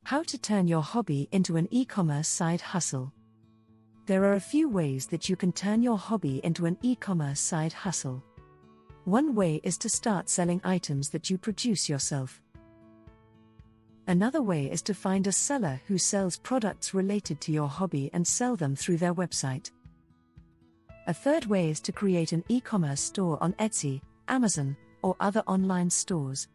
How to turn your hobby into an e-commerce side hustle. There are a few ways that you can turn your hobby into an e-commerce side hustle. One way is to start selling items that you produce yourself. Another way is to find a seller who sells products related to your hobby and sell them through their website. A third way is to create an e-commerce store on Etsy, Amazon, or other online stores.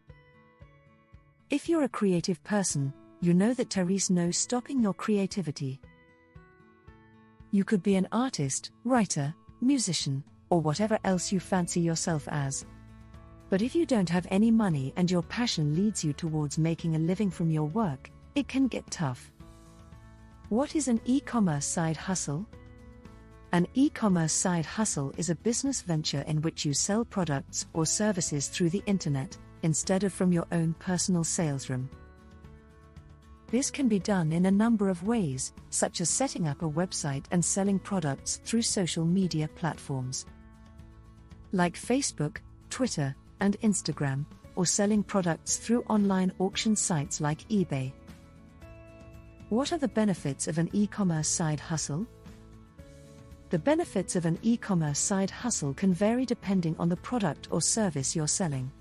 If you're a creative person, you know that there is no stopping your creativity. You could be an artist, writer, musician, or whatever else you fancy yourself as. But if you don't have any money and your passion leads you towards making a living from your work, it can get tough. What is an e-commerce side hustle? An e-commerce side hustle is a business venture in which you sell products or services through the internet, instead of from your own personal sales room. This can be done in a number of ways, such as setting up a website and selling products through social media platforms like Facebook, Twitter, and Instagram, or selling products through online auction sites like eBay. What are the benefits of an e-commerce side hustle? The benefits of an e-commerce side hustle can vary depending on the product or service you're selling.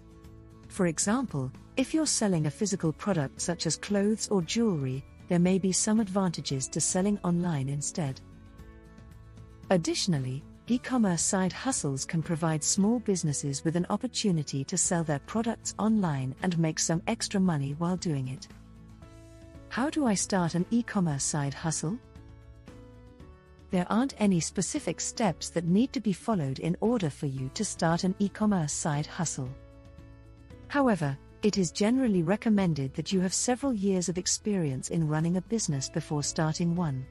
For example, if you're selling a physical product such as clothes or jewelry, there may be some advantages to selling online instead. Additionally, e-commerce side hustles can provide small businesses with an opportunity to sell their products online and make some extra money while doing it. How do I start an e-commerce side hustle? There aren't any specific steps that need to be followed in order for you to start an e-commerce side hustle. However, it is generally recommended that you have several years of experience in running a business before starting one.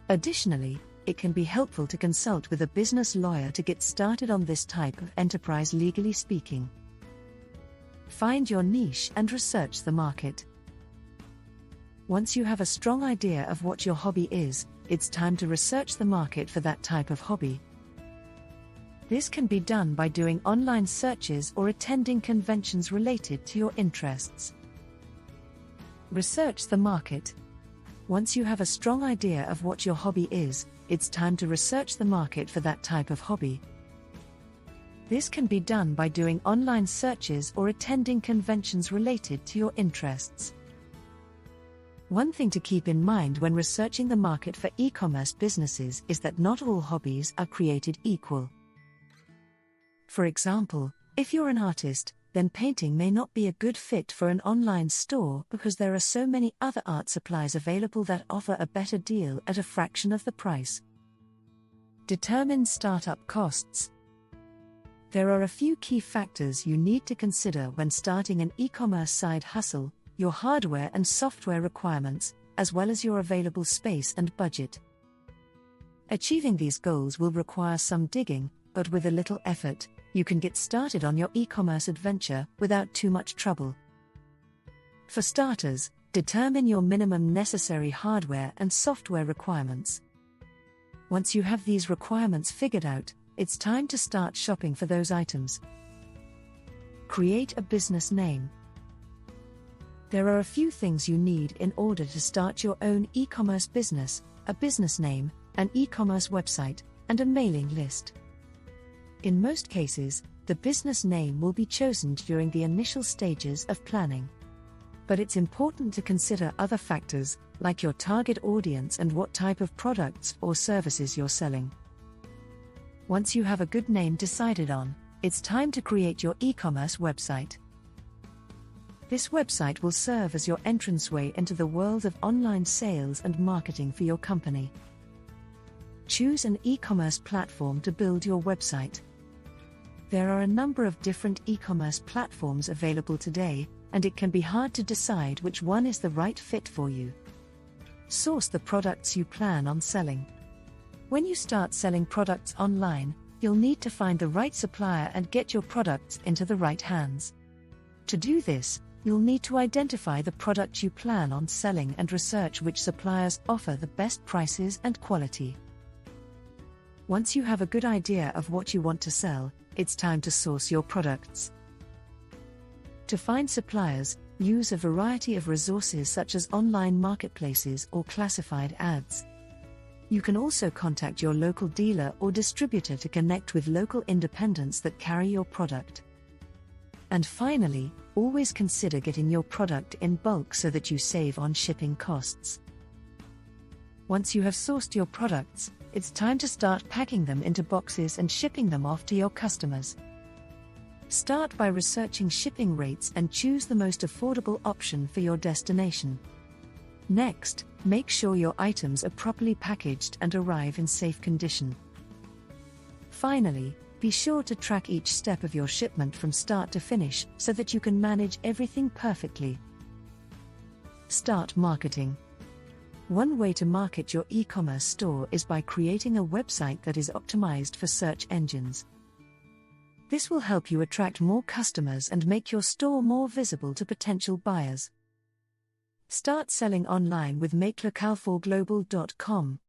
Additionally, it can be helpful to consult with a business lawyer to get started on this type of enterprise, legally speaking. Find your niche and research the market. Once you have a strong idea of what your hobby is, it's time to research the market for that type of hobby. This can be done by doing online searches or attending conventions related to your interests. Research the market. Once you have a strong idea of what your hobby is, it's time to research the market for that type of hobby. This can be done by doing online searches or attending conventions related to your interests. One thing to keep in mind when researching the market for e-commerce businesses is that not all hobbies are created equal. For example, if you're an artist, then painting may not be a good fit for an online store because there are so many other art supplies available that offer a better deal at a fraction of the price. Determine startup costs. There are a few key factors you need to consider when starting an e-commerce side hustle: your hardware and software requirements, as well as your available space and budget. Achieving these goals will require some digging, but with a little effort, you can get started on your e-commerce adventure without too much trouble. For starters, determine your minimum necessary hardware and software requirements. Once you have these requirements figured out, it's time to start shopping for those items. Create a business name. There are a few things you need in order to start your own e-commerce business: a business name, an e-commerce website, and a mailing list. In most cases, the business name will be chosen during the initial stages of planning. But it's important to consider other factors, like your target audience and what type of products or services you're selling. Once you have a good name decided on, it's time to create your e-commerce website. This website will serve as your entranceway into the world of online sales and marketing for your company. Choose an e-commerce platform to build your website. There are a number of different e-commerce platforms available today, and it can be hard to decide which one is the right fit for you. Source the products you plan on selling. When you start selling products online, you'll need to find the right supplier and get your products into the right hands. To do this, you'll need to identify the product you plan on selling and research which suppliers offer the best prices and quality. Once you have a good idea of what you want to sell, it's time to source your products. To find suppliers, Use a variety of resources such as online marketplaces or classified ads. You can also contact your local dealer or distributor to connect with local independents that carry your product. And finally, always consider getting your product in bulk so that you save on shipping costs. Once you have sourced your products, it's time to start packing them into boxes and shipping them off to your customers. Start by researching shipping rates and choose the most affordable option for your destination. Next, make sure your items are properly packaged and arrive in safe condition. Finally, be sure to track each step of your shipment from start to finish so that you can manage everything perfectly. Start marketing. One way to market your e-commerce store is by creating a website that is optimized for search engines. This will help you attract more customers and make your store more visible to potential buyers. Start selling online with MakeLocalForGlobal.com.